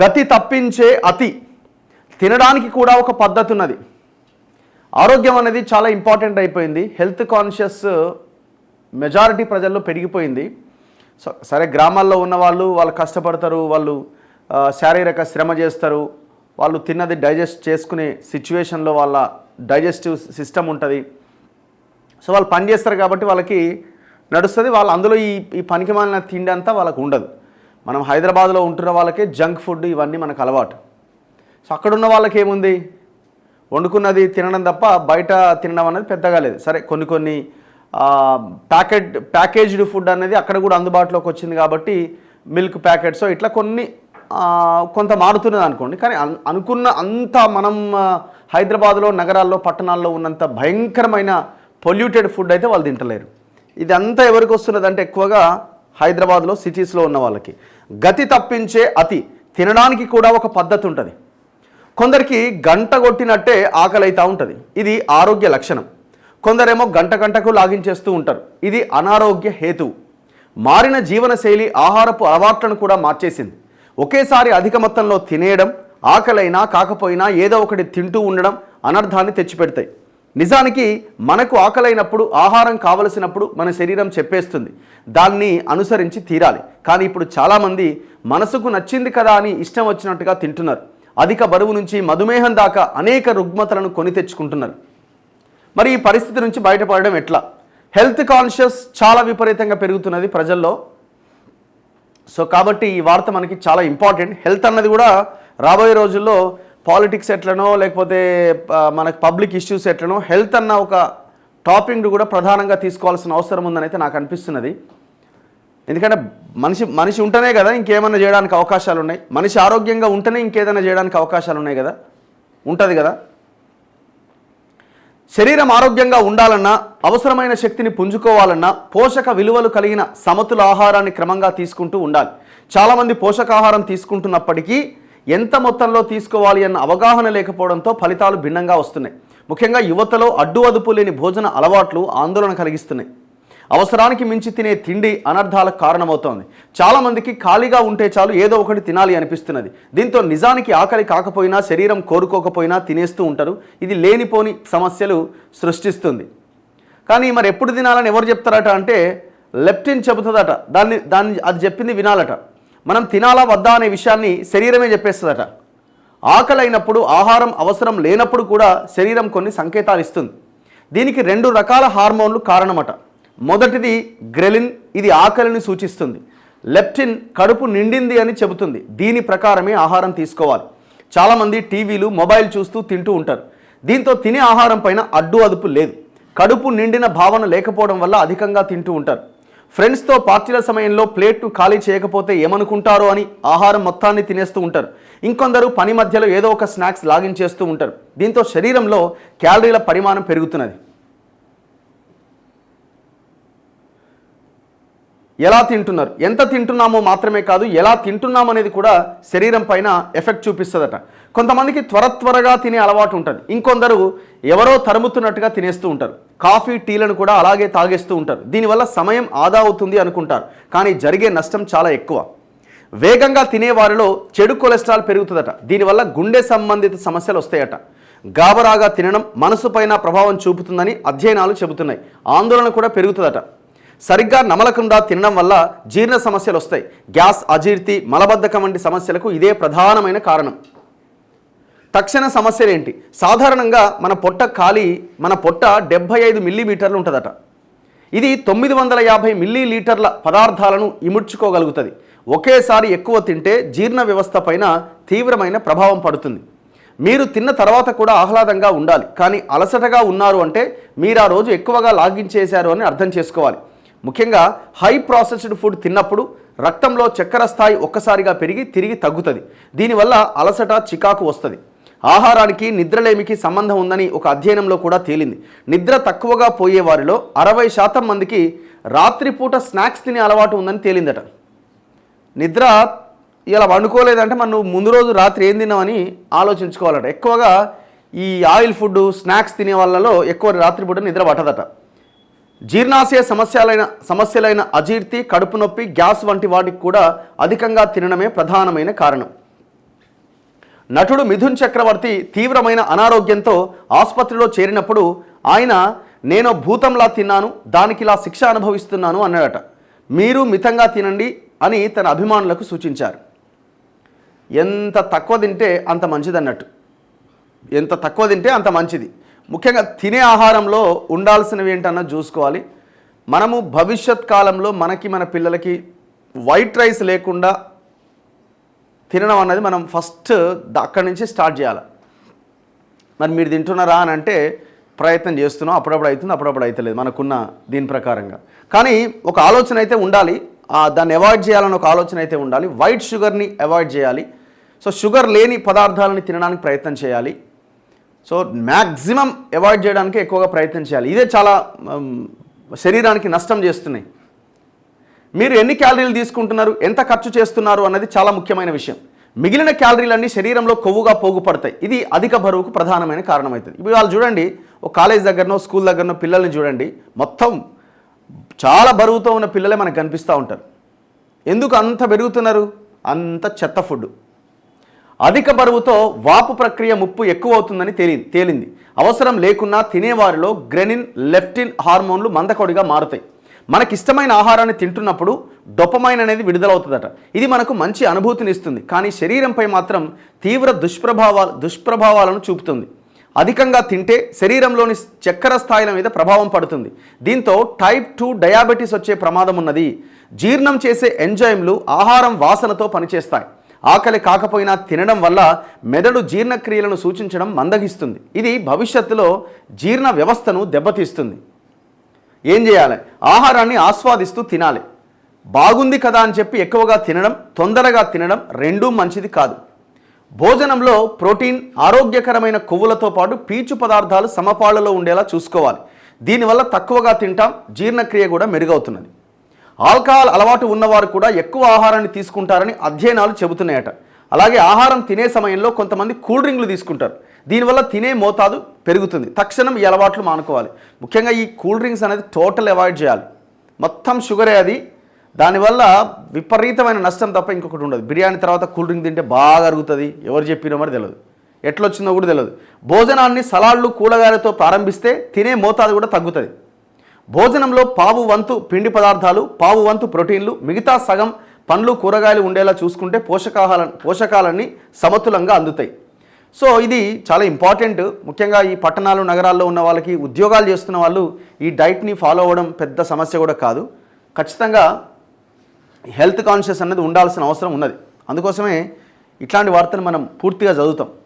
గతి తప్పించే అతి తినడానికి కూడా ఒక పద్ధతి ఉన్నది. ఆరోగ్యం అనేది చాలా ఇంపార్టెంట్ అయిపోయింది. హెల్త్ కాన్షియస్ మెజారిటీ ప్రజల్లో పెరిగిపోయింది. సరే, గ్రామాల్లో ఉన్న వాళ్ళు కష్టపడతారు, వాళ్ళు శారీరక శ్రమ చేస్తారు, వాళ్ళు తిన్నది డైజెస్ట్ చేసుకునే సిచ్యువేషన్లో వాళ్ళ డైజెస్టివ్ సిస్టమ్ ఉంటుంది. సో వాళ్ళు పని చేస్తారు కాబట్టి వాళ్ళకి నడుస్తుంది. వాళ్ళు అందులో ఈ పనికిమాలిన తిండి అంతా వాళ్ళకు ఉండదు. మనం హైదరాబాద్లో ఉంటున్న వాళ్ళకే జంక్ ఫుడ్ ఇవన్నీ మనకు అలవాటు. సో అక్కడున్న వాళ్ళకి ఏముంది, వండుకున్నది తినడం తప్ప బయట తినడం అనేది పెద్దగా లేదు. సరే, కొన్ని ప్యాకేజ్డ్ ఫుడ్ అనేది అక్కడ కూడా అందుబాటులోకి వచ్చింది కాబట్టి మిల్క్ ప్యాకెట్స్ ఇట్లా కొంత మారుతున్నది అనుకోండి. కానీ అనుకున్న అంత మనం హైదరాబాద్లో నగరాల్లో పట్టణాల్లో ఉన్నంత భయంకరమైన పొల్యూటెడ్ ఫుడ్ అయితే వాళ్ళు తింటలేరు. ఇది అంతా ఎవరికి వస్తున్నది అంటే ఎక్కువగా హైదరాబాద్లో సిటీస్లో ఉన్న వాళ్ళకి. గతి తప్పించే అతి తినడానికి కూడా ఒక పద్ధతి ఉంటుంది. కొందరికి గంట కొట్టినట్టే ఆకలి అవుతూ ఉంటుంది, ఇది ఆరోగ్య లక్షణం. కొందరేమో గంటకు లాగించేస్తూ ఉంటారు, ఇది అనారోగ్య హేతువు. మారిన జీవనశైలి ఆహారపు అలవాట్లను కూడా మార్చేసింది. ఒకేసారి అధిక మొత్తంలో తినేయడం, ఆకలైనా కాకపోయినా ఏదో ఒకటి తింటూ ఉండడం అనర్థాన్ని తెచ్చిపెడతాయి. నిజానికి మనకు ఆకలైనప్పుడు, ఆహారం కావలసినప్పుడు మన శరీరం చెప్పేస్తుంది, దాన్ని అనుసరించి తీరాలి. కానీ ఇప్పుడు చాలామంది మనసుకు నచ్చింది కదా అని ఇష్టం వచ్చినట్టుగా తింటున్నారు. అధిక బరువు నుంచి మధుమేహం దాకా అనేక రుగ్మతలను కొని తెచ్చుకుంటున్నారు. మరి ఈ పరిస్థితి నుంచి బయటపడడం ఎట్లా? హెల్త్ కాన్షియస్ చాలా విపరీతంగా పెరుగుతున్నది ప్రజల్లో. సో కాబట్టి ఈ వార్త మనకి చాలా ఇంపార్టెంట్. హెల్త్ అన్నది కూడా రాబోయే రోజుల్లో పాలిటిక్స్ ఎట్లనో లేకపోతే మనకు పబ్లిక్ ఇష్యూస్ ఎట్లనో హెల్త్ అన్న ఒక టాపిక్ కూడా ప్రధానంగా తీసుకోవాల్సిన అవసరం ఉందని అయితే నాకు అనిపిస్తున్నది. ఎందుకంటే మనిషి ఉంటేనే కదా ఇంకేమైనా చేయడానికి అవకాశాలు ఉన్నాయి. మనిషి ఆరోగ్యంగా ఉంటేనే ఇంకేదైనా చేయడానికి అవకాశాలు ఉన్నాయి కదా, ఉంటుంది కదా. శరీరం ఆరోగ్యంగా ఉండాలన్నా, అవసరమైన శక్తిని పుంజుకోవాలన్నా పోషక విలువలు కలిగిన సమతుల ఆహారాన్ని క్రమంగా తీసుకుంటూ ఉండాలి. చాలామంది పోషకాహారం తీసుకుంటున్నప్పటికీ ఎంత మొత్తంలో తీసుకోవాలి అన్న అవగాహన లేకపోవడంతో ఫలితాలు భిన్నంగా వస్తున్నాయి. ముఖ్యంగా యువతలో అడ్డు అదుపు లేని భోజన అలవాట్లు ఆందోళన కలిగిస్తున్నాయి. అవసరానికి మించి తినే తిండి అనర్థాలకు కారణమవుతోంది. చాలామందికి ఖాళీగా ఉంటే చాలు ఏదో ఒకటి తినాలి అనిపిస్తున్నది. దీంతో నిజానికి ఆకలి కాకపోయినా, శరీరం కోరుకోకపోయినా తినేస్తూ ఉంటారు. ఇది లేనిపోని సమస్యలు సృష్టిస్తుంది. కానీ మరి ఎప్పుడు తినాలని ఎవరు చెప్తారట అంటే లెప్టిన్ చెబుతుందట. అది చెప్పింది వినాలట. మనం తినాలా వద్దా అనే విషయాన్ని శరీరమే చెప్పేస్తుందట. ఆకలి అయినప్పుడు, ఆహారం అవసరం లేనప్పుడు కూడా శరీరం కొన్ని సంకేతాలు ఇస్తుంది. దీనికి 2 రకాల హార్మోన్లు కారణమట. మొదటిది గ్రెలిన్, ఇది ఆకలిని సూచిస్తుంది. లెప్టిన్ కడుపు నిండింది అని చెబుతుంది. దీని ప్రకారమే ఆహారం తీసుకోవాలి. చాలామంది టీవీలు, మొబైల్ చూస్తూ తింటూ ఉంటారు. దీంతో తినే ఆహారం పైన అడ్డు అదుపు లేదు. కడుపు నిండిన భావన లేకపోవడం వల్ల అధికంగా తింటూ ఉంటారు. ఫ్రెండ్స్తో పార్టీల సమయంలో ప్లేట్ను ఖాళీ చేయకపోతే ఏమనుకుంటారో అని ఆహారం మొత్తాన్ని తినేస్తూ ఉంటారు. ఇంకొందరు పని మధ్యలో ఏదో ఒక స్నాక్స్ లాగించేస్తూ ఉంటారు. దీంతో శరీరంలో క్యాలరీల పరిమాణం పెరుగుతున్నది. ఎలా తింటున్నారు, ఎంత తింటున్నామో మాత్రమే కాదు, ఎలా తింటున్నాం అనేది కూడా శరీరం పైన ఎఫెక్ట్ చూపిస్తుందట. కొంతమందికి త్వరగా తినే అలవాటు ఉంటుంది. ఇంకొందరు ఎవరో తరుముతున్నట్టుగా తినేస్తూ ఉంటారు. కాఫీ, టీలను కూడా అలాగే తాగేస్తూ ఉంటారు. దీనివల్ల సమయం ఆదా అవుతుంది అనుకుంటారు, కానీ జరిగే నష్టం చాలా ఎక్కువ. వేగంగా తినేవారిలో చెడు కొలెస్ట్రాల్ పెరుగుతుందట. దీనివల్ల గుండె సంబంధిత సమస్యలు వస్తాయట. గాబరాగా తినడం మనసు పైన ప్రభావం చూపుతుందని అధ్యయనాలు చెబుతున్నాయి. ఆందోళన కూడా పెరుగుతుందట. సరిగ్గా నమలకుండా తినడం వల్ల జీర్ణ సమస్యలు వస్తాయి. గ్యాస్, అజీర్తి, మలబద్ధకం వంటి సమస్యలకు ఇదే ప్రధానమైన కారణం. తక్షణ సమస్యలు ఏంటి? సాధారణంగా మన పొట్ట 75 మిల్లీమీటర్లు ఉంటుందట. ఇది 950 మిల్లీలీటర్ల పదార్థాలను ఇముడ్చుకోగలుగుతుంది. ఒకేసారి ఎక్కువ తింటే జీర్ణ వ్యవస్థ పైన తీవ్రమైన ప్రభావం పడుతుంది. మీరు తిన్న తర్వాత కూడా ఆహ్లాదంగా ఉండాలి, కానీ అలసటగా ఉన్నారు అంటే మీరు ఆ రోజు ఎక్కువగా లాగించేశారు అని అర్థం చేసుకోవాలి. ముఖ్యంగా హై ప్రాసెస్డ్ ఫుడ్ తిన్నప్పుడు రక్తంలో చక్కెర స్థాయి ఒక్కసారిగా పెరిగి తిరిగి తగ్గుతుంది. దీనివల్ల అలసట, చికాకు వస్తుంది. ఆహారానికి నిద్రలేమికి సంబంధం ఉందని ఒక అధ్యయనంలో కూడా తేలింది. నిద్ర తక్కువగా పోయే వారిలో 60% మందికి రాత్రిపూట స్నాక్స్ తినే అలవాటు ఉందని తేలిందట. నిద్ర ఇలా వండుకోలేదంటే మనం ముందు రోజు రాత్రి ఏం తిన్నామని ఆలోచించుకోవాలట. ఎక్కువగా ఈ ఆయిల్ ఫుడ్, స్నాక్స్ తినే వాళ్ళలో ఎక్కువ రాత్రిపూట నిద్ర పట్టదట. జీర్ణాశయ సమస్యలైన అజీర్తి, కడుపు నొప్పి, గ్యాస్ వంటి వాటికి కూడా అధికంగా తినడమే ప్రధానమైన కారణం. నటుడు మిథున్ చక్రవర్తి తీవ్రమైన అనారోగ్యంతో ఆసుపత్రిలో చేరినప్పుడు ఆయన నేను భూతంలా తిన్నాను, దానికి ఇలా శిక్ష అనుభవిస్తున్నాను అన్నాడట. మీరు మితంగా తినండి అని తన అభిమానులకు సూచించారు. ఎంత తక్కువ తింటే అంత మంచిది అన్నట్టు, ఎంత తక్కువ తింటే అంత మంచిది. ముఖ్యంగా తినే ఆహారంలో ఉండాల్సినవి ఏంటన్నది చూసుకోవాలి. మనము భవిష్యత్ కాలంలో మనకి మన పిల్లలకి వైట్ రైస్ లేకుండా తినడం అన్నది మనం ఫస్ట్ అక్కడి నుంచి స్టార్ట్ చేయాలి. మరి మీరు తింటున్నారా అని అంటే ప్రయత్నం చేస్తున్నాం, అప్పుడప్పుడు అవుతుంది, అప్పుడప్పుడు అవుతలేదు మనకున్న దీని ప్రకారంగా. కానీ ఒక ఆలోచన అయితే ఉండాలి, దాన్ని అవాయిడ్ చేయాలని ఒక ఆలోచన అయితే ఉండాలి. వైట్ షుగర్ని అవాయిడ్ చేయాలి. సో షుగర్ లేని పదార్థాలని తినడానికి ప్రయత్నం చేయాలి. సో మ్యాక్సిమం అవాయిడ్ చేయడానికి ఎక్కువగా ప్రయత్నం చేయాలి. ఇదే చాలా శరీరానికి నష్టం చేస్తున్నాయి. మీరు ఎన్ని క్యాలరీలు తీసుకుంటున్నారు, ఎంత ఖర్చు చేస్తున్నారు అన్నది చాలా ముఖ్యమైన విషయం. మిగిలిన క్యాలరీలన్నీ శరీరంలో కొవ్వుగా పోగుపడతాయి. ఇది అధిక బరువుకు ప్రధానమైన కారణమవుతుంది. ఇప్పుడు వాళ్ళు చూడండి, ఒక కాలేజ్ దగ్గరనో స్కూల్ దగ్గరనో పిల్లల్ని చూడండి, మొత్తం చాలా బరువుతో ఉన్న పిల్లలే మనకు కనిపిస్తూ ఉంటారు. ఎందుకు అంత పెరుగుతున్నారు? అంత చెత్త ఫుడ్. అధిక బరువుతో వాపు ప్రక్రియ ముప్పు ఎక్కువ అవుతుందని తేలింది. అవసరం లేకున్నా తినేవారిలో గ్రెనిన్, లెప్టిన్ హార్మోన్లు మందకొడిగా మారుతాయి. మనకిష్టమైన ఆహారాన్ని తింటున్నప్పుడు డొపమైన్ అనేది విడుదలవుతుందట. ఇది మనకు మంచి అనుభూతిని ఇస్తుంది, కానీ శరీరంపై మాత్రం తీవ్ర దుష్ప్రభావాలను చూపుతుంది. అధికంగా తింటే శరీరంలోని చక్కెర స్థాయిల మీద ప్రభావం పడుతుంది. దీంతో టైప్ 2 డయాబెటీస్ వచ్చే ప్రమాదం ఉన్నది. జీర్ణం చేసే ఎంజైమ్లు ఆహారం వాసనతో పనిచేస్తాయి. ఆకలి కాకపోయినా తినడం వల్ల మెదడు జీర్ణక్రియలను సూచించడం మందగిస్తుంది. ఇది భవిష్యత్తులో జీర్ణ వ్యవస్థను దెబ్బతీస్తుంది. ఏం చేయాలి? ఆహారాన్ని ఆస్వాదిస్తూ తినాలి. బాగుంది కదా అని చెప్పి ఎక్కువగా తినడం, తొందరగా తినడం రెండూ మంచిది కాదు. భోజనంలో ప్రోటీన్, ఆరోగ్యకరమైన కొవ్వులతో పాటు పీచు పదార్థాలు సమపాళ్లలో ఉండేలా చూసుకోవాలి. దీనివల్ల తక్కువగా తింటాం, జీర్ణక్రియ కూడా మెరుగవుతున్నది. ఆల్కహాల్ అలవాటు ఉన్నవారు కూడా ఎక్కువ ఆహారాన్ని తీసుకుంటారని అధ్యయనాలు చెబుతున్నాయట. అలాగే ఆహారం తినే సమయంలో కొంతమంది కూల్ డ్రింక్లు తీసుకుంటారు. దీనివల్ల తినే మోతాదు పెరుగుతుంది. తక్షణం ఈ అలవాట్లు మానుకోవాలి. ముఖ్యంగా ఈ కూల్ డ్రింక్స్ అనేది టోటల్ అవాయిడ్ చేయాలి. మొత్తం షుగరే అది. దానివల్ల విపరీతమైన నష్టం తప్ప ఇంకొకటి ఉండదు. బిర్యానీ తర్వాత కూల్ డ్రింక్ తింటే బాగా అరుగుతుంది. ఎవరు చెప్పినో మరి తెలియదు, ఎట్లొచ్చిందో కూడా తెలియదు. భోజనాన్ని సలాడ్లు, కూరగాయలతో ప్రారంభిస్తే తినే మోతాదు కూడా తగ్గుతుంది. భోజనంలో పావు వంతు పిండి పదార్థాలు, పావు వంతు ప్రోటీన్లు, మిగతా సగం పండ్లు, కూరగాయలు ఉండేలా చూసుకుంటే పోషకాలన్నీ సమతులంగా అందుతాయి. సో ఇది చాలా ఇంపార్టెంట్. ముఖ్యంగా ఈ పట్టణాలు, నగరాల్లో ఉన్న వాళ్ళకి, ఉద్యోగాలు చేస్తున్న వాళ్ళు ఈ డైట్ని ఫాలో అవ్వడం పెద్ద సమస్య కూడా కాదు. ఖచ్చితంగా హెల్త్ కాన్షియస్ అనేది ఉండాల్సిన అవసరం ఉన్నది. అందుకోసమే ఇట్లాంటి వార్తలు మనం పూర్తిగా చదువుతాం.